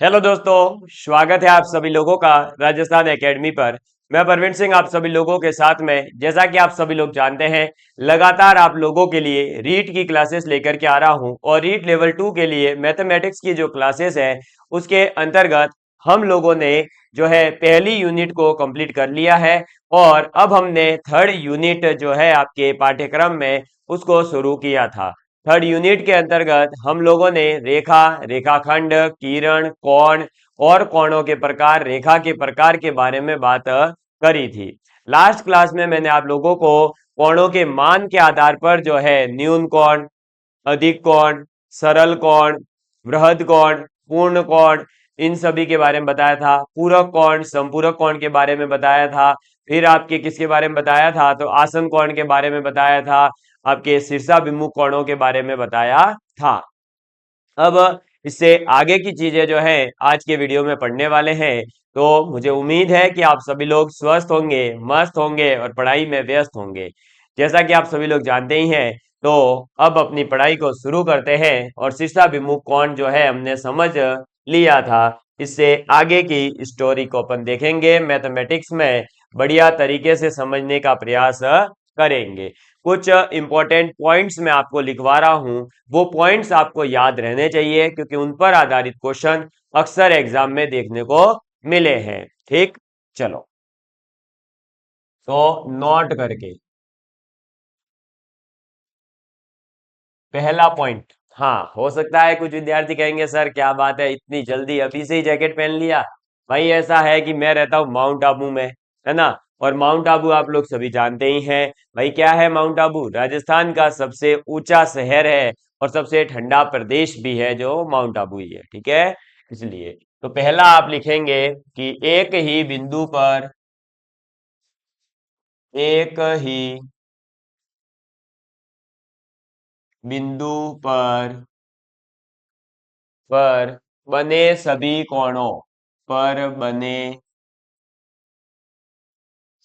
Hello दोस्तों, स्वागत है आप सभी लोगों का राजस्थान एकेडमी पर। मैं परवीन सिंह आप सभी लोगों के साथ में, जैसा कि आप सभी लोग जानते हैं, लगातार आप लोगों के लिए रीट की क्लासेस लेकर के आ रहा हूं। और रीट लेवल 2 के लिए मैथमेटिक्स की जो क्लासेस है उसके अंतर्गत हम लोगों ने जो है पहली यूनिट को कंप्लीट कर लिया है। और अब हमने थर्ड यूनिट जो है आपके पाठ्यक्रम में उसको शुरू किया था। थर्ड यूनिट के अंतर्गत हम लोगों ने रेखा, रेखाखंड, किरण, कोण और कोणों के प्रकार, रेखा के प्रकार के बारे में बात करी थी। लास्ट क्लास में मैंने आप लोगों को कोणों के मान के आधार पर जो है न्यून कोण, अधिक कोण, सरल कोण, बृहद कोण, पूर्ण कोण, इन सभी के बारे में बताया था। पूरक कोण, संपूरक कोण के बारे में बताया था। फिर आपके किसके बारे में बताया था, तो आसन कोण के बारे में बताया था। आपके शीर्षाभिमुख कोणों के बारे में बताया था। अब इससे आगे की चीजें जो है आज के वीडियो में पढ़ने वाले हैं। तो मुझे उम्मीद है कि आप सभी लोग स्वस्थ होंगे, मस्त होंगे और पढ़ाई में व्यस्त होंगे। जैसा कि आप सभी लोग जानते ही हैं, तो अब अपनी पढ़ाई को शुरू करते हैं। और शीर्षाभिमुख कोण जो है हमने समझ लिया था। इससे आगे की स्टोरी को अपन देखेंगे, मैथमेटिक्स में बढ़िया तरीके से समझने का प्रयास करेंगे। कुछ इंपॉर्टेंट पॉइंट्स मैं आपको लिखवा रहा हूं, वो पॉइंट्स आपको याद रहने चाहिए क्योंकि उन पर आधारित क्वेश्चन अक्सर एग्जाम में देखने को मिले हैं। ठीक, चलो तो नोट करके पहला पॉइंट। हाँ, हो सकता है कुछ विद्यार्थी कहेंगे सर क्या बात है, इतनी जल्दी अभी से ही जैकेट पहन लिया। भाई ऐसा है कि मैं रहता हूँ माउंट आबू में, है ना। और माउंट आबू आप लोग सभी जानते ही हैं। भाई क्या है माउंट आबू? राजस्थान का सबसे ऊंचा शहर है और सबसे ठंडा प्रदेश भी है जो माउंट आबू ही है। ठीक है, इसलिए तो पहला आप लिखेंगे कि एक ही बिंदु पर बने सभी कोणों पर बने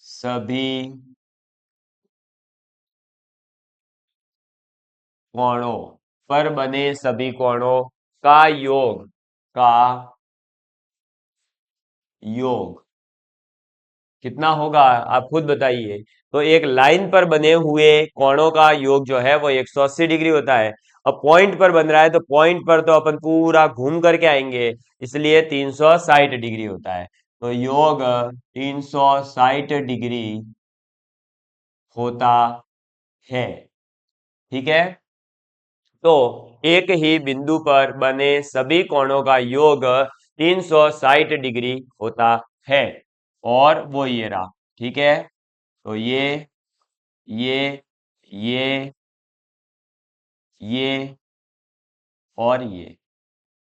सभी कोणों पर बने सभी कोणों का का योग कितना होगा आप खुद बताइए। तो एक लाइन पर बने हुए कोणों का योग जो है वो 180 डिग्री होता है। अब पॉइंट पर बन रहा है तो पॉइंट पर तो अपन पूरा घूम करके आएंगे, इसलिए 360 डिग्री होता है। तो योग 360 डिग्री होता है। ठीक है, तो एक ही बिंदु पर बने सभी कोणों का योग 360 डिग्री होता है। और वो ये रहा। ठीक है, तो ये ये ये और ये।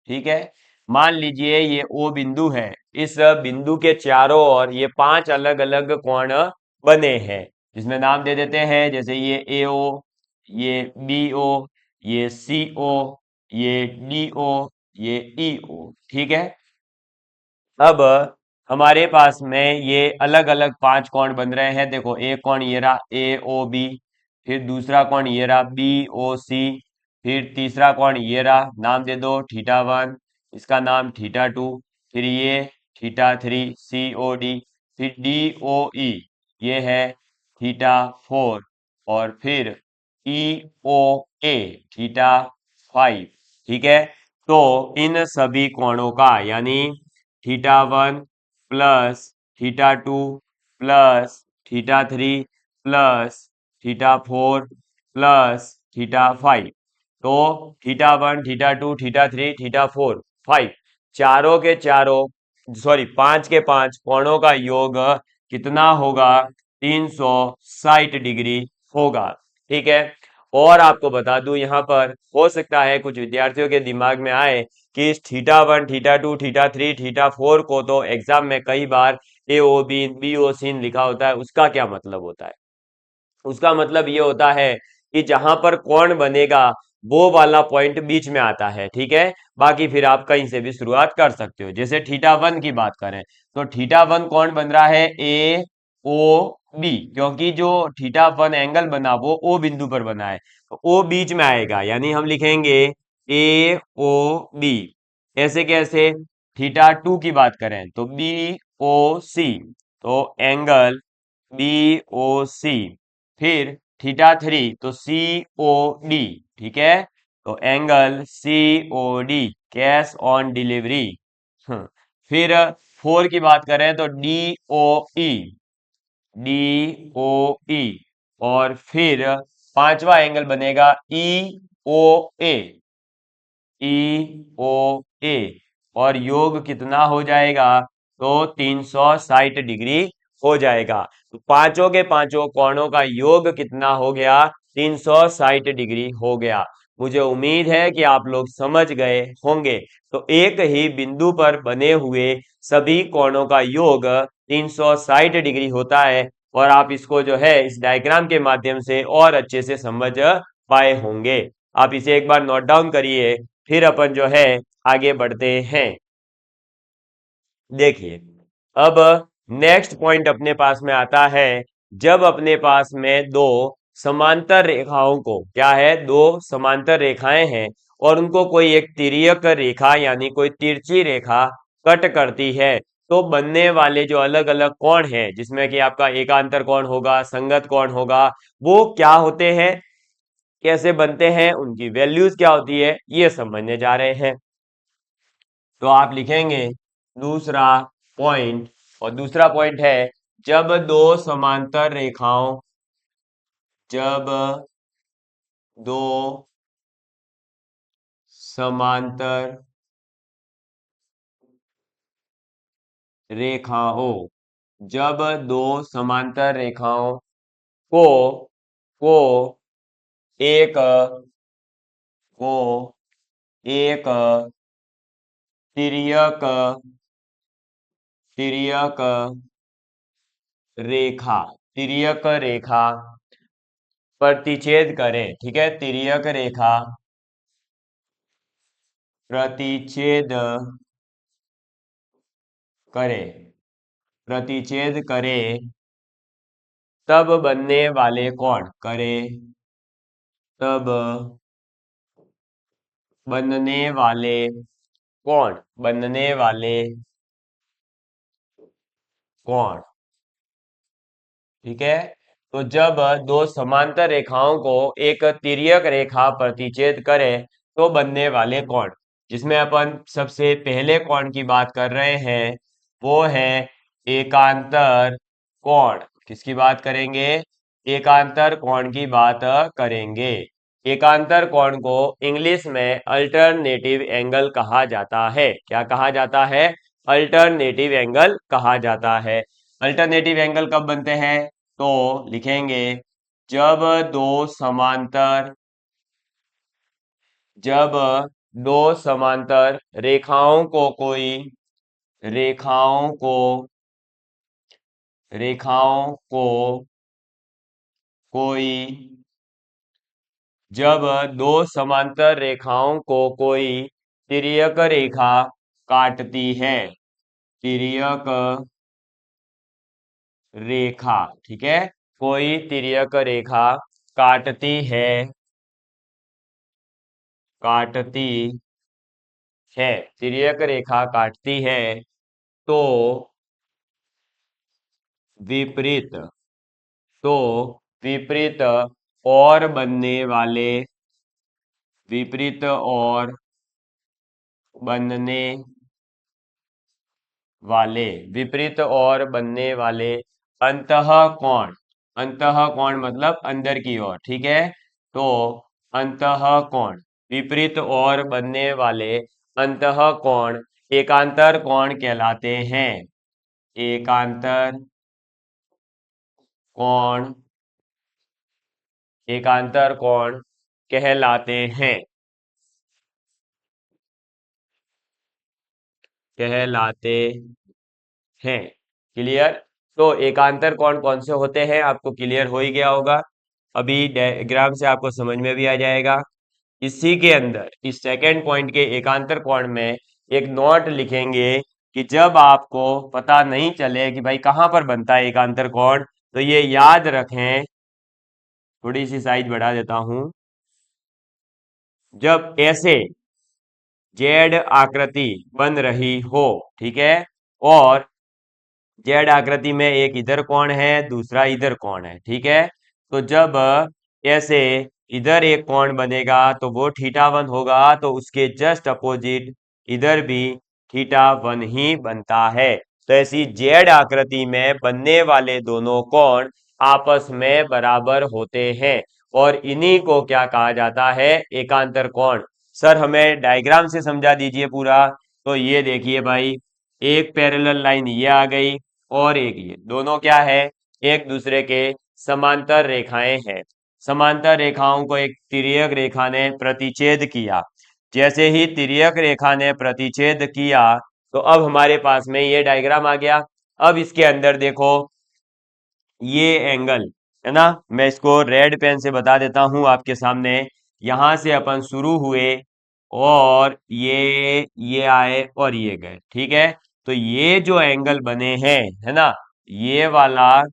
ठीक है, मान लीजिए ये ओ बिंदु है। इस बिंदु के चारों ओर ये 5 अलग अलग कोण बने हैं, जिसमें नाम दे देते हैं। जैसे ये ए ओ, ये बी ओ, ये सी ओ, ये डी ओ, ये ई ओ। ठीक है, अब हमारे पास में ये अलग अलग 5 कोण बन रहे हैं। देखो एक कोण ये रहा ए ओ बी, फिर दूसरा कोण ये रहा बी ओ सी, फिर तीसरा कोण ये रहा, नाम दे दो थीटा वन, इसका नाम थीटा टू, फिर ये theta three C O D, फिर डी ओ ई ये है थीटा फोर, और फिर ई ओ ए थीटा फाइव। ठीक है, तो इन सभी कोणों का यानी theta one plus theta two plus theta three plus theta four plus theta five, तो theta one, theta two, theta three, theta four, five, चारों के चारों, सॉरी पांच के पांच कोणों का योग कितना होगा? 360 डिग्री होगा। ठीक है, और आपको बता दूं यहां पर हो सकता है कुछ विद्यार्थियों के दिमाग में आए कि इस theta one, theta two, theta three, theta four को तो एग्जाम में कई बार A O B B O सीन लिखा होता है, उसका क्या मतलब होता है? उसका मतलब ये होता है कि जहां पर कोण बनेगा वो वाला पॉइंट बीच में आता है। ठीक है, बाकी फिर आप कहीं से भी शुरुआत कर सकते हो। जैसे थीटा वन की बात करें तो थीटा वन कौन बन रहा है? ए ओ बी, क्योंकि जो थीटा वन एंगल बना वो ओ बिंदु पर बना है, तो ओ बीच में आएगा, यानी हम लिखेंगे ए ओ बी। ऐसे कैसे? थीटा 2 की बात करें तो बी ओ सी, तो एंगल बी ओ सी। फिर थीटा 3 तो सी ओ डी, ठीक है, तो angle C O D, cash on delivery. फिर 4 की बात करें तो डी ओ ई, डी ओ ई। और फिर पांचवा एंगल बनेगा ई ओ ए, ई ओ ए। और योग कितना हो जाएगा, तो 360 डिग्री हो जाएगा। तो पांचों के पांचों कोणों का योग कितना हो गया, 360 डिग्री हो गया। मुझे उम्मीद है कि आप लोग समझ गए होंगे। तो एक ही बिंदु पर बने हुए सभी कोणों का योग 360 डिग्री होता है। और आप इसको जो है इस डायग्राम के माध्यम से और अच्छे से समझ पाए होंगे। आप इसे एक बार नोट डाउन करिए, फिर अपन जो है आगे बढ़ते हैं। देखिए, अब नेक्स्ट पॉइंट अपने पास में आता है, जब अपने पास में दो समांतर रेखाओं को, क्या है, दो समांतर रेखाएं हैं और उनको कोई एक तिर्यक रेखा यानी कोई तिरछी रेखा कट करती है, तो बनने वाले जो अलग अलग कोण हैं, जिसमें कि आपका एकांतर कोण होगा, संगत कोण होगा, वो क्या होते हैं, कैसे बनते हैं, उनकी वैल्यूज क्या होती है, ये समझने जा रहे हैं। तो आप लिखेंगे दूसरा पॉइंट, और दूसरा पॉइंट है, जब दो समांतर रेखाओं, जब दो समांतर रेखाओं, जब दो समांतर रेखाओं को को एक को एक तिर्यक तिर्यक रेखा, तिर्यक रेखा प्रतिच्छेद करें, ठीक है, तिर्यक रेखा प्रतिच्छेद करे, प्रतिच्छेद करे, तब बनने वाले कोण, करे तब बनने वाले कोण, बनने वाले कोण, ठीक है। तो जब दो समांतर रेखाओं को एक तिर्यक रेखा प्रतिच्छेद करे तो बनने वाले कोण, जिसमें अपन सबसे पहले कोण की बात कर रहे हैं, वो है एकांतर कोण। किसकी बात करेंगे, एकांतर कोण की बात करेंगे। एकांतर कोण को इंग्लिश में अल्टरनेटिव एंगल कहा जाता है। क्या कहा जाता है, अल्टरनेटिव एंगल कहा जाता है। अल्टरनेटिव एंगल कब बनते हैं, तो लिखेंगे जब दो समांतर, जब दो समांतर रेखाओं को कोई, रेखाओं को रेखाओं को कोई, जब दो समांतर रेखाओं को कोई तिर्यक रेखा काटती है, तिर्यक रेखा, ठीक है, कोई तिर्यक रेखा काटती है, काटती है, तिर्यक रेखा काटती है, तो विपरीत, तो विपरीत और बनने वाले, विपरीत और बनने वाले, विपरीत और बनने वाले अंतः कोण, अंतः कोण मतलब अंदर की ओर, ठीक है, तो अंतः कोण, विपरीत और बनने वाले अंतः कोण एकांतर कोण कहलाते हैं। एकांतर कोण, एकांतर कोण कहलाते हैं, कहलाते हैं। क्लियर। तो एकांतर कोण कौन से होते हैं आपको क्लियर हो ही गया होगा, अभी डायग्राम से आपको समझ में भी आ जाएगा। इसी के अंदर इस सेकेंड पॉइंट के एकांतर कोण में एक नोट लिखेंगे कि जब आपको पता नहीं चले कि भाई कहां पर बनता है एकांतर कोण, तो ये याद रखें, थोड़ी सी साइज बढ़ा देता हूं, जब ऐसे, जेड आकृति बन रही हो, ठीक है, और जेड आकृति में एक इधर कोण है, दूसरा इधर कोण है, ठीक है। तो जब ऐसे इधर एक कोण बनेगा तो वो θ1 होगा, तो उसके जस्ट अपोजिट इधर भी θ1 ही बनता है। तो ऐसी जेड आकृति में बनने वाले दोनों कोण आपस में बराबर होते हैं और इन्हीं को क्या कहा जाता है, एकांतर कोण। सर हमें डायग्राम से समझा दीजिए पूरा। तो ये देखिए भाई, एक पैरेलल लाइन ये आ गई और एक ये, दोनों क्या है, एक दूसरे के समांतर रेखाएं हैं। समांतर रेखाओं को एक तिर्यक रेखा ने प्रतिच्छेद किया। जैसे ही तिर्यक रेखा ने प्रतिच्छेद किया तो अब हमारे पास में ये डायग्राम आ गया। अब इसके अंदर देखो, ये एंगल है ना, मैं इसको रेड पेन से बता देता हूं आपके सामने। यहां से अपन शुरू हुए और ये आए और ये गए, ठीक है। तो ये जो एंगल बने हैं, है ना, ये वाला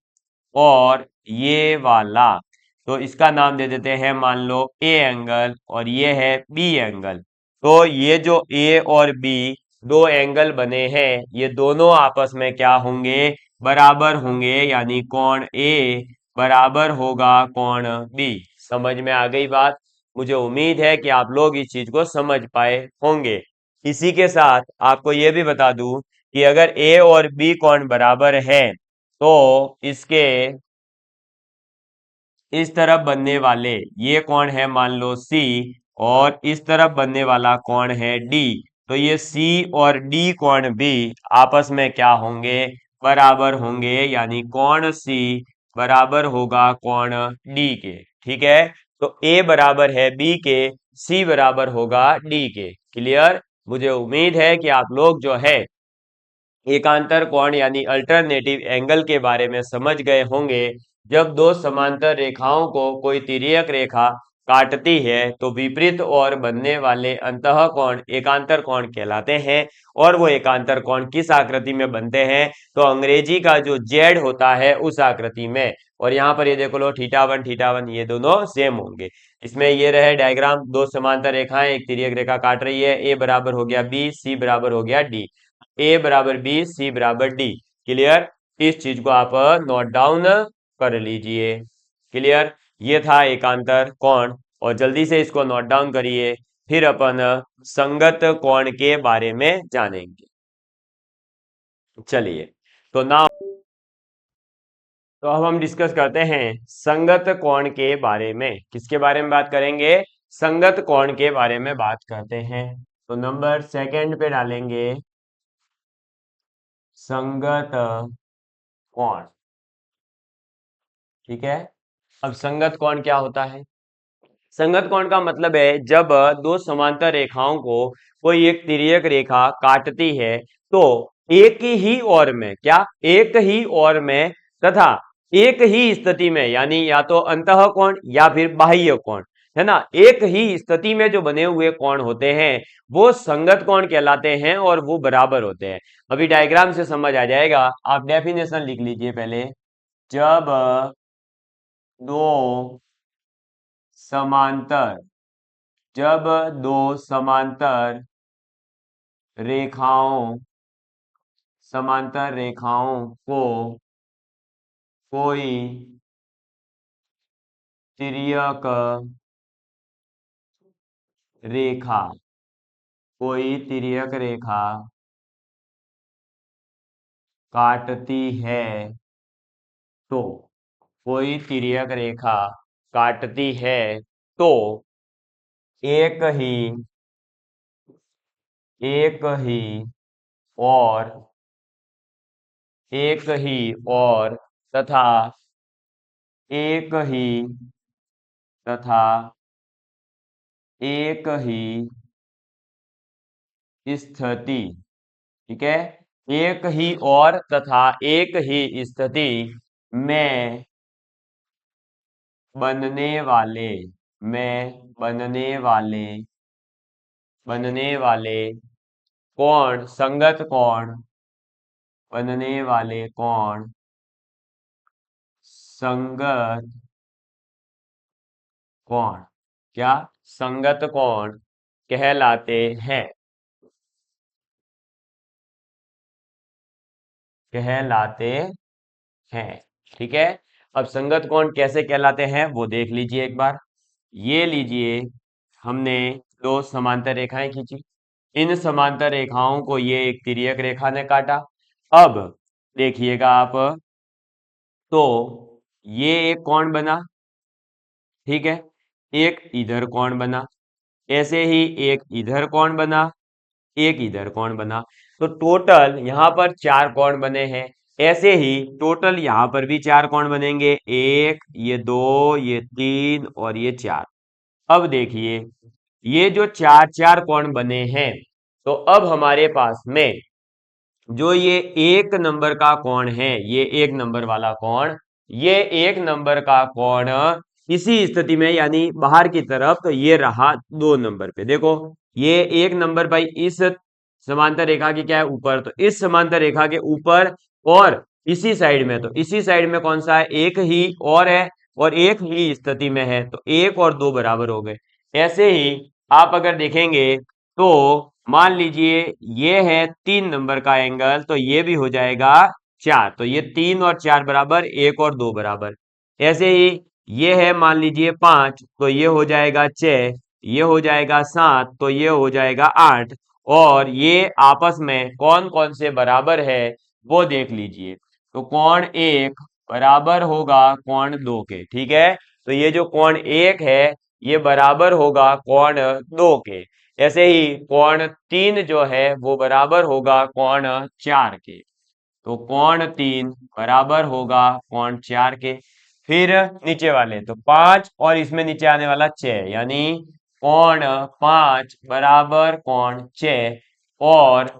और ये वाला, तो इसका नाम दे देते हैं मान लो ए एंगल और ये है बी एंगल। तो ये जो ए और बी दो एंगल बने हैं, ये दोनों आपस में क्या होंगे, बराबर होंगे, यानी कोण ए बराबर होगा कोण बी। समझ में आ गई बात? मुझे उम्मीद है कि आप लोग इस चीज को समझ पाए होंगे। इसी के साथ आपको यह भी बता दूं कि अगर ए और बी कोण बराबर है तो इसके इस तरफ बनने वाले ये कोण है मान लो सी, और इस तरफ बनने वाला कोण है डी। तो ये सी और डी कोण भी आपस में क्या होंगे, बराबर होंगे, यानी कोण सी बराबर होगा कोण डी के, ठीक है। तो ए बराबर है बी के, सी बराबर होगा डी के। क्लियर? मुझे उम्मीद है कि आप लोग जो है एकांतर कोण यानी अल्टरनेटिव एंगल के बारे में समझ गए होंगे। जब दो समांतर रेखाओं को कोई तिर्यक रेखा काटती है तो विपरीत और बनने वाले अंतः कोण एकांतर कोण कहलाते हैं। और वो एकांतर कोण किस आकृति में बनते हैं, तो अंग्रेजी का जो जेड होता है उस आकृति में। और यहाँ पर ये देखो लो, θ1 ये दोनों सेम होंगे। इसमें ये रहे डायग्राम, दो समांतर रेखाएं एक तिर्यक रेखा काट रही है, ए बराबर हो गया बी, सी बराबर हो गया डी, ए बराबर बी, सी बराबर डी। क्लियर? इस चीज को आप नोट डाउन कर लीजिए। क्लियर? ये था एकांतर कोण, और जल्दी से इसको नोट डाउन करिए, फिर अपन संगत कोण के बारे में जानेंगे। चलिए, तो नाउ तो अब हम डिस्कस करते हैं संगत कोण के बारे में। किसके बारे में बात करेंगे? संगत कोण के बारे में बात करते हैं। तो नंबर सेकंड पे डालेंगे संगत कोण, ठीक है। अब संगत कोण क्या होता है? संगत कोण का मतलब है जब दो समांतर रेखाओं को कोई एक तिर्यक रेखा काटती है तो एक ही ओर में, क्या, एक ही ओर में तथा एक ही स्थिति में, यानी या तो अंतः कोण या फिर बाह्य कोण, है ना, एक ही स्थिति में जो बने हुए कोण होते हैं वो संगत कोण कहलाते हैं और वो बराबर होते हैं। अभी डायग्राम से समझ आ जाएगा, आप डेफिनेशन लिख लीजिए पहले। जब दो समांतर जब दो समांतर रेखाओं को कोई तिर्यक रेखा काटती है तो कोई तिर्यक रेखा काटती है तो एक ही एक ही और एक ही और तथा एक ही तथा एक ही स्थिति, ठीक है, एक ही और तथा एक ही स्थिति में बनने वाले बनने वाले कोण संगत कोण बनने वाले कोण संगत कोण क्या संगत कोण कहलाते हैं। कहलाते हैं। ठीक है, अब संगत कोण कैसे कहलाते हैं वो देख लीजिए एक बार। ये लीजिए, हमने दो समांतर रेखाएं खींची, इन समांतर रेखाओं को ये एक तिर्यक रेखा ने काटा। अब देखिएगा आप, तो ये एक कोण बना, ठीक है, एक इधर कोण बना, ऐसे ही एक इधर कोण बना, एक इधर कोण बना। तो टोटल यहां पर चार कोण बने हैं। ऐसे ही टोटल यहां पर भी चार कोण बनेंगे, एक, ये दो, ये तीन और ये चार। अब देखिए, ये जो चार चार कोण बने हैं, तो अब हमारे पास में जो ये एक नंबर का कोण है, ये एक नंबर वाला कोण, ये एक नंबर का कोण इसी स्थिति में यानी बाहर की तरफ, तो ये रहा दो नंबर पे। देखो, ये एक नंबर भाई इस समांतर रेखा के क्या है, ऊपर, तो इस समांतर रेखा के ऊपर, और इसी साइड में, तो इसी साइड में कौन सा है, एक ही और है, और एक ही स्थिति में है, तो एक और दो बराबर हो गए। ऐसे ही आप अगर देखेंगे, तो मान लीजिए ये है तीन नंबर का एंगल, तो ये भी हो जाएगा चार, तो ये तीन और चार बराबर, एक और दो बराबर। ऐसे ही ये है मान लीजिए पांच, तो ये हो जाएगा छह, ये हो जाएगा सात, तो ये हो जाएगा आठ। और ये आपस में कौन कौन से बराबर है वो देख लीजिए। तो कोण एक बराबर होगा कोण दो के, ठीक है। तो ये जो कोण एक है ये बराबर होगा कोण दो के। ऐसे ही कोण तीन जो है वो बराबर होगा कोण चार के। तो कोण तीन बराबर होगा कोण चार के। फिर नीचे वाले, तो पांच और इसमें नीचे आने वाला छह, यानी कोण पांच बराबर कोण छह। और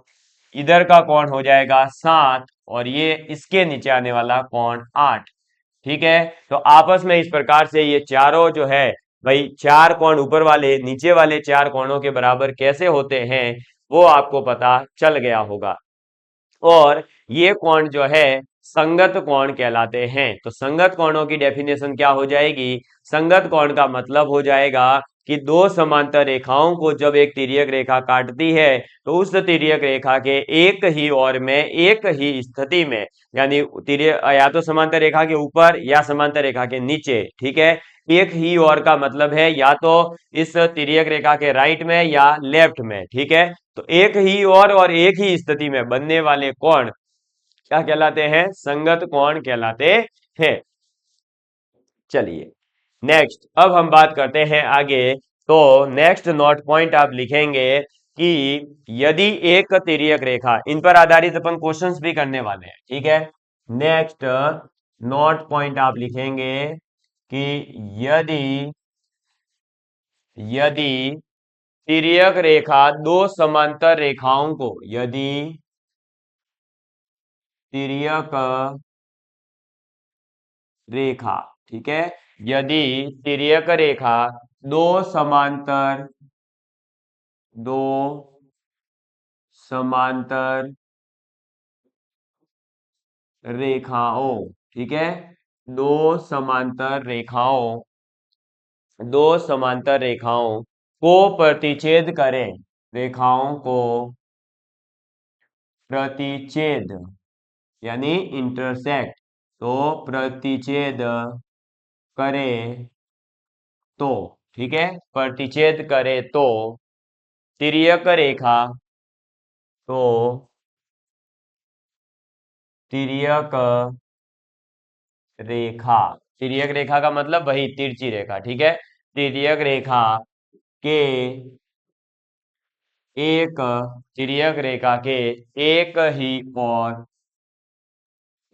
इधर का कोण हो जाएगा सात, और ये इसके नीचे आने वाला कोण आठ। ठीक है, तो आपस में इस प्रकार से ये चारों जो है भाई, चार कोण ऊपर वाले नीचे वाले चार कोणों के बराबर कैसे होते हैं वो आपको पता चल गया होगा। और ये कोण जो है संगत कोण कहलाते हैं। तो संगत कोणों की डेफिनेशन क्या हो जाएगी, संगत कोण का मतलब हो जाएगा कि दो समांतर रेखाओं को जब एक तिर्यक रेखा काटती है, तो उस तिर्यक रेखा के एक ही ओर में एक ही स्थिति में, यानी तिर्यक या तो समांतर रेखा के ऊपर या समांतर रेखा के नीचे, ठीक है, एक ही ओर का मतलब है या तो इस तिर्यक रेखा के राइट में या लेफ्ट में, ठीक है। तो एक ही और एक ही स्थिति में बनने वाले कोण क्या कहलाते हैं, संगत कोण कहलाते हैं। चलिए नेक्स्ट, अब हम बात करते हैं आगे। तो नेक्स्ट नोट पॉइंट आप लिखेंगे कि यदि एक तिर्यक रेखा, इन पर आधारित अपन क्वेश्चंस भी करने वाले हैं, ठीक है। नेक्स्ट नोट पॉइंट आप लिखेंगे कि यदि यदि तिर्यक रेखा दो समांतर रेखाओं को, यदि तिर्यक रेखा, ठीक है, यदि तिर्यक रेखा दो समांतर दो समांतर रेखाओं, ठीक है, दो समांतर रेखाओं, दो समांतर रेखाओं को प्रतिच्छेद करें, रेखाओं को प्रतिच्छेद यानी इंटरसेक्ट, तो प्रतिच्छेद करे तो, ठीक है, प्रतिच्छेद करे तो तिर्यक रेखा, तो तिर्यक रेखा, तिर्यक रेखा का मतलब वही तिरछी रेखा, ठीक है, तिर्यक रेखा के एक, तिर्यक रेखा के एक ही और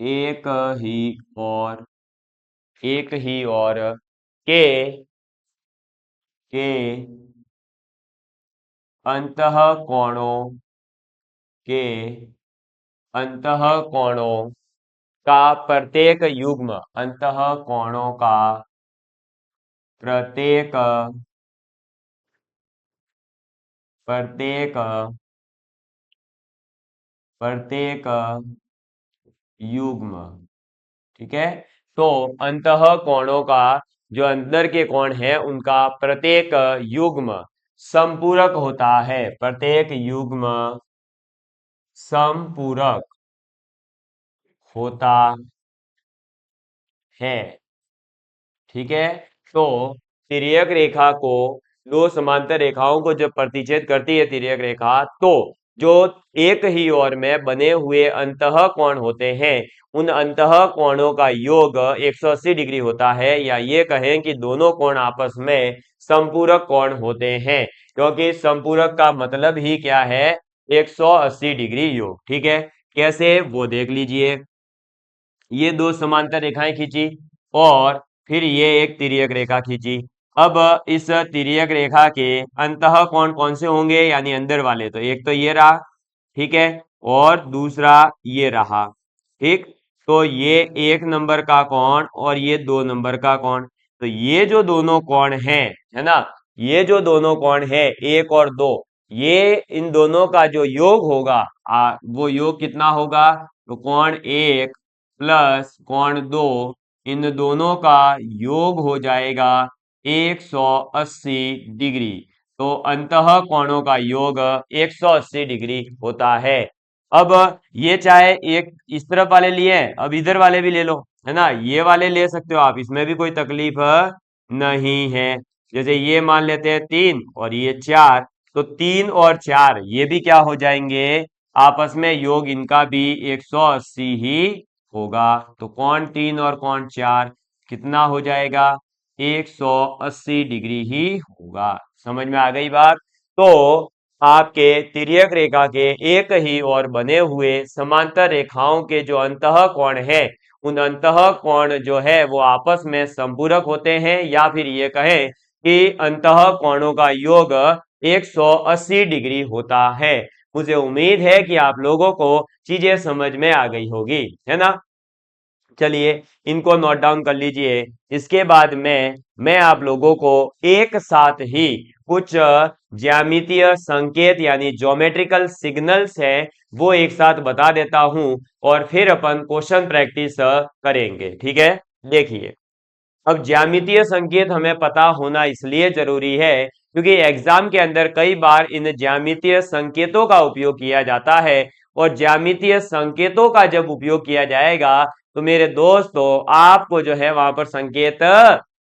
एक ही और एक ही और के के अंतः कोणों के अंतः कोणों का प्रत्येक युग्म, अंतः कोणों का प्रत्येक प्रत्येक प्रत्येक युग्म, ठीक है। तो अंतः कोणों का, जो अंदर के कोण है उनका प्रत्येक युग्म संपूरक होता है, प्रत्येक युग्म संपूरक होता है। ठीक है, तो तिर्यक रेखा को, दो समांतर रेखाओं को जब प्रतिच्छेद करती है तिर्यक रेखा, तो जो एक ही ओर में बने हुए अंतः कोण होते हैं, उन अंतः कोणों का योग 180 डिग्री होता है, या ये कहें कि दोनों कोण आपस में संपूरक कोण होते हैं, क्योंकि संपूरक का मतलब ही क्या है, 180 डिग्री योग। ठीक है, कैसे वो देख लीजिए। ये दो समांतर रेखाएं खींची और फिर ये एक तिर्यक रेखा खींची। अब इस तिर्यक रेखा के अंतः कोण कौन से होंगे, यानी अंदर वाले, तो एक तो ये रहा, ठीक है, और दूसरा ये रहा। ठीक, तो ये 1 नंबर का कोण और ये 2 नंबर का कोण, तो ये जो दोनों कोण हैं, है ना, ये जो दोनों कोण है 1 और 2, ये इन दोनों का जो योग होगा, वो योग कितना होगा, तो कोण 1 प्लस कोण 2, इन दोनों का योग हो जाएगा 180 डिग्री। तो अंतः कोणों का योग 180 डिग्री होता है। अब ये चाहे एक इस तरफ वाले लिए, अब इधर वाले भी ले लो, है ना, ये वाले ले सकते हो आप, इसमें भी कोई तकलीफ नहीं है। जैसे ये मान लेते हैं 3 और ये 4, तो 3 और 4 ये भी क्या हो जाएंगे, आपस में योग इनका भी 180 ही होगा। तो कोण 3 और कोण 4 कितना हो जाएगा, 180 डिग्री ही होगा। समझ में आ गई बात। तो आपके तिर्यक रेखा के एक ही और बने हुए समांतर रेखाओं के जो अंतः कोण है, उन अंतः कोण जो है वो आपस में संपूरक होते हैं, या फिर ये कहें कि अंतः कोणों का योग 180 डिग्री होता है। मुझे उम्मीद है कि आप लोगों को चीजें समझ में आ गई होगी, है ना। चलिए इनको नोट डाउन कर लीजिए। इसके बाद मैं आप लोगों को एक साथ ही कुछ ज्यामितीय संकेत यानी ज्योमेट्रिकल सिग्नल्स है वो एक साथ बता देता हूं, और फिर अपन क्वेश्चन प्रैक्टिस करेंगे। ठीक है, देखिए, अब ज्यामितीय संकेत हमें पता होना इसलिए जरूरी है क्योंकि एग्जाम के अंदर कई बार इन ज्यामितीय संकेतों का उपयोग किया जाता है, और ज्यामितीय संकेतों का जब उपयोग किया जाएगा तो मेरे दोस्तों आपको जो है वहां पर संकेत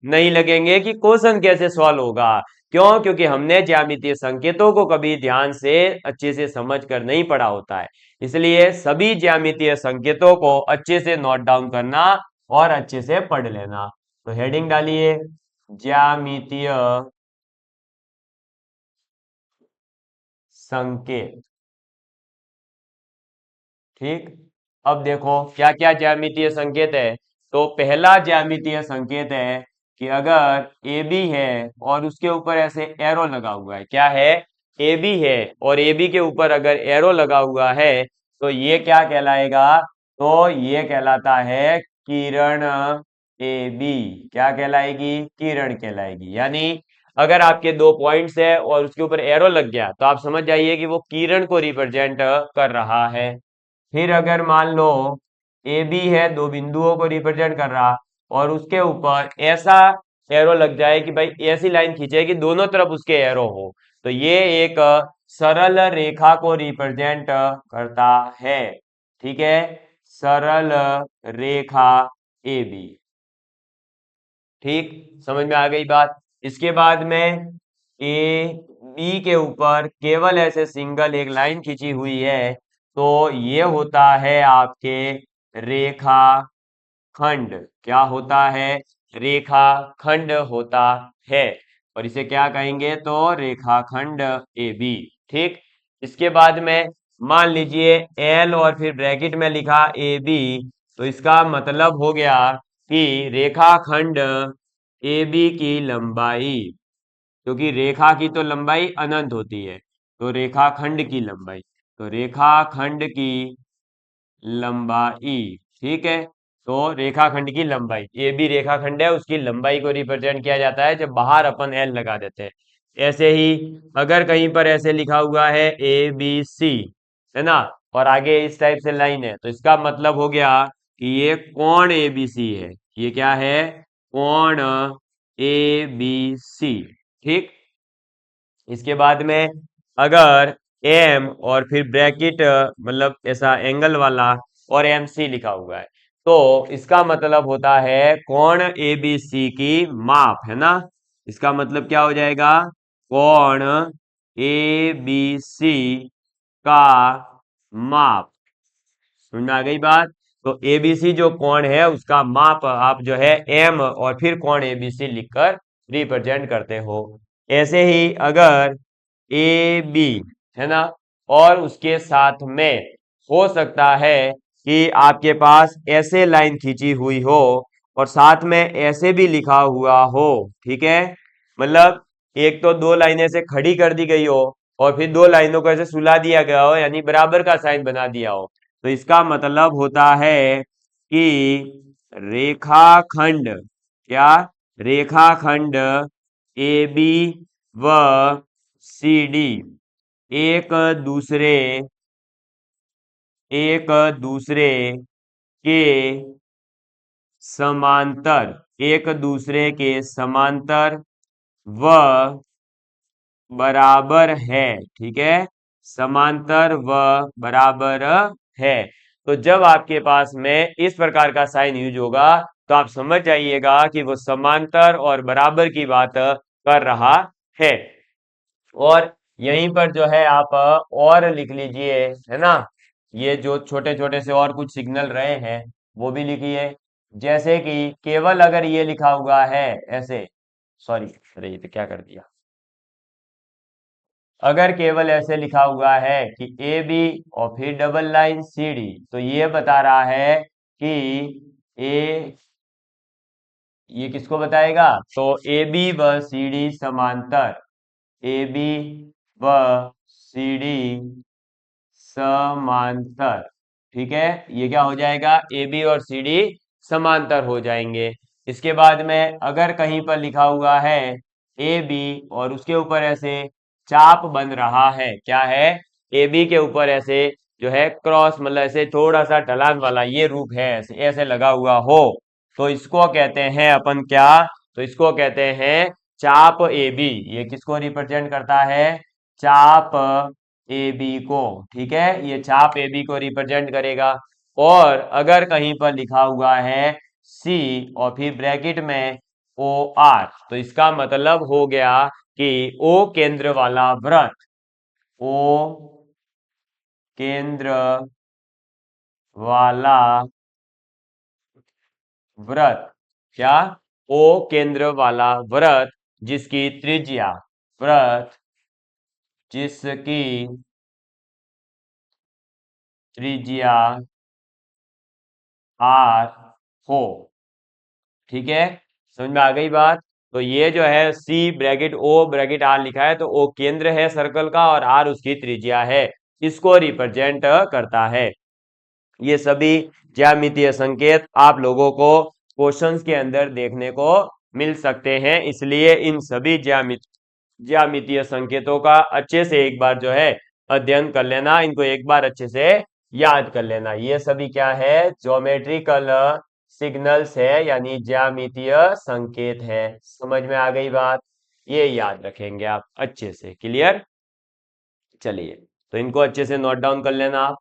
नहीं लगेंगे कि क्वेश्चन कैसे सॉल्व होगा। क्यों? क्योंकि हमने ज्यामितीय संकेतों को कभी ध्यान से अच्छे से समझ कर नहीं पढ़ा होता है। इसलिए सभी ज्यामितीय संकेतों को अच्छे से नोट डाउन करना और अच्छे से पढ़ लेना। तो हेडिंग डालिए, ज्यामितीय संकेत। ठीक, अब देखो क्या क्या ज्यामितीय संकेत है। तो पहला ज्यामितीय संकेत है कि अगर ए बी है और उसके ऊपर ऐसे एरो लगा हुआ है, क्या है, ए बी है और ए बी के ऊपर अगर एरो लगा हुआ है, तो ये क्या कहलाएगा, तो ये कहलाता है किरण ए बी। क्या कहलाएगी, किरण कहलाएगी। यानी अगर आपके दो पॉइंट्स है और उसके ऊपर एरो लग गया तो आप समझ जाइए कि वो किरण को रिप्रेजेंट कर रहा है। फिर अगर मान लो ए बी है, दो बिंदुओं को रिप्रेजेंट कर रहा, और उसके ऊपर ऐसा एरो लग जाए कि भाई ऐसी लाइन खींचे कि दोनों तरफ उसके एरो हो, तो ये एक सरल रेखा को रिप्रेजेंट करता है। ठीक है, सरल रेखा ए बी। ठीक, समझ में आ गई बात। इसके बाद में ए बी के ऊपर केवल ऐसे सिंगल एक लाइन खींची हुई है, तो ये होता है आपके रेखा खंड। क्या होता है, रेखा खंड होता है, और इसे क्या कहेंगे, तो रेखाखंड ए बी। ठीक, इसके बाद में मान लीजिए एल और फिर ब्रैकेट में लिखा ए बी, तो इसका मतलब हो गया कि रेखाखंड ए बी की लंबाई, क्योंकि रेखा की तो लंबाई अनंत होती है, तो रेखाखंड की लंबाई, तो रेखाखंड की लंबाई। ठीक है, तो रेखाखंड की लंबाई, ये भी रेखाखंड है, उसकी लंबाई को रिप्रेजेंट किया जाता है जब बाहर अपन एल लगा देते हैं। ऐसे ही अगर कहीं पर ऐसे लिखा हुआ है ए बी सी, है ना, और आगे इस टाइप से लाइन है, तो इसका मतलब हो गया कि ये कोण ए बी सी है। ये क्या है, कोण ए बी सी। ठीक, इसके बाद में अगर एम और फिर ब्रैकेट मतलब ऐसा एंगल वाला, और MC लिखा हुआ है। तो इसका मतलब होता है कोण ABC की माप, है ना। इसका मतलब क्या हो जाएगा, कोण ABC का माप। समझ में आ गई बात। तो ABC जो कोण है उसका माप आप जो है M और फिर कोण ABC लिखकर रिप्रेजेंट करते हो। ऐसे ही अगर AB है ना, और उसके साथ में हो सकता है कि आपके पास ऐसे लाइन खींची हुई हो और साथ में ऐसे भी लिखा हुआ हो, ठीक है। मतलब एक तो दो लाइनें से खड़ी कर दी गई हो और फिर दो लाइनों को ऐसे सुला दिया गया हो, यानी बराबर का साइन बना दिया हो। तो इसका मतलब होता है कि रेखाखंड, क्या, रेखाखंड AB व CD एक दूसरे के समांतर, एक दूसरे के समांतर व बराबर है, ठीक है। समांतर व बराबर है। तो जब आपके पास में इस प्रकार का साइन यूज होगा तो आप समझ जाइएगा कि वो समांतर और बराबर की बात कर रहा है। और यहीं पर जो है आप और लिख लीजिए, है ना। ये जो छोटे छोटे से और कुछ सिग्नल रहे हैं वो भी लिखिए। जैसे कि केवल अगर ये लिखा हुआ है ऐसे, सॉरी, अरे ये तो क्या कर दिया। अगर केवल ऐसे लिखा हुआ है कि AB और फिर डबल लाइन CD, तो ये बता रहा है कि ए, ये किसको बताएगा, तो AB व CD समांतर, AB व CD समांतर, ठीक है। ये क्या हो जाएगा, AB और CD समांतर हो जाएंगे। इसके बाद में अगर कहीं पर लिखा हुआ है AB और उसके ऊपर ऐसे चाप बन रहा है, क्या है, AB के ऊपर ऐसे जो है क्रॉस, मतलब ऐसे थोड़ा सा ढलान वाला ये रूप है, ऐसे ऐसे लगा हुआ हो, तो इसको कहते हैं अपन क्या, तो इसको कहते हैं चाप AB। ये किसको रिप्रेजेंट करता है, चाप AB को, ठीक है। ये चाप AB को रिप्रेजेंट करेगा। और अगर कहीं पर लिखा हुआ है C और फिर ब्रैकेट में OR, तो इसका मतलब हो गया कि O केंद्र वाला वृत्त, O केंद्र वाला वृत्त, क्या, O केंद्र वाला वृत्त जिसकी त्रिज्या, वृत्त जिसकी त्रिज्या R हो, ठीक है। समझ में आ गई बात। तो ये जो है C bracket O bracket R लिखा है, तो O केंद्र है सर्कल का और R उसकी त्रिज्या है, इसको रिप्रेजेंट करता है। ये सभी ज्यामितीय संकेत आप लोगों को क्वेश्चंस के अंदर देखने को मिल सकते हैं, इसलिए इन सभी ज्यामितीय संकेतों का अच्छे से एक बार जो है अध्ययन कर लेना, इनको एक बार अच्छे से याद कर लेना। ये सभी क्या है, ज्योमेट्रिकल सिग्नल्स है, यानी ज्यामितीय संकेत है। समझ में आ गई बात, ये याद रखेंगे आप अच्छे से, क्लियर। चलिए, तो इनको अच्छे से नोट डाउन कर लेना, आप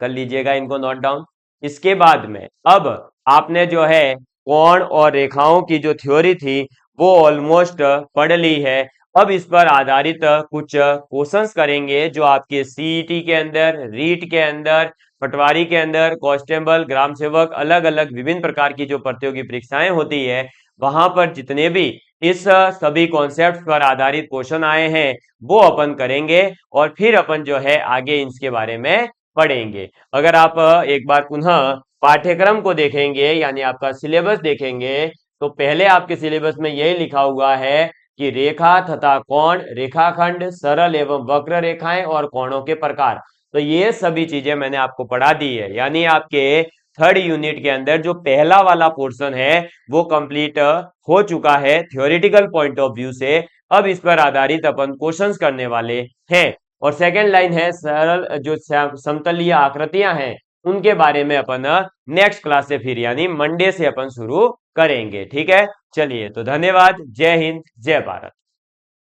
कर लीजिएगा इनको नोट डाउन। इसके बाद में अब आपने जो है कोण और रेखाओं की जो थ्योरी थी वो ऑलमोस्ट पढ़ ली है। अब इस पर आधारित कुछ क्वेश्चंस करेंगे जो आपके सीईटी के अंदर, रीट के अंदर, पटवारी के अंदर, कांस्टेबल, ग्राम सेवक, अलग अलग विभिन्न प्रकार की जो प्रतियोगी परीक्षाएं होती है वहां पर जितने भी इस सभी कॉन्सेप्ट पर आधारित क्वेश्चन आए हैं वो अपन करेंगे और फिर अपन जो है आगे इसके बारे में पढ़ेंगे। अगर आप एक बार पुनः पाठ्यक्रम को देखेंगे, यानी आपका सिलेबस देखेंगे, तो पहले आपके सिलेबस में यही लिखा हुआ है कि रेखा तथा कोण, रेखाखंड, सरल एवं वक्र रेखाएं और कोणों के प्रकार। तो ये सभी चीजें मैंने आपको पढ़ा दी है, यानी आपके थर्ड यूनिट के अंदर जो पहला वाला पोर्शन है वो कंप्लीट हो चुका है थ्योरेटिकल पॉइंट ऑफ व्यू से। अब इस पर आधारित अपन क्वेश्चंस करने वाले हैं। और सेकेंड लाइन है सरल जो समतलीय आकृतियां हैं उनके बारे में अपन नेक्स्ट क्लास से फिर यानी मंडे से अपन शुरू करेंगे, ठीक है। चलिए, तो धन्यवाद, जय हिंद, जय भारत।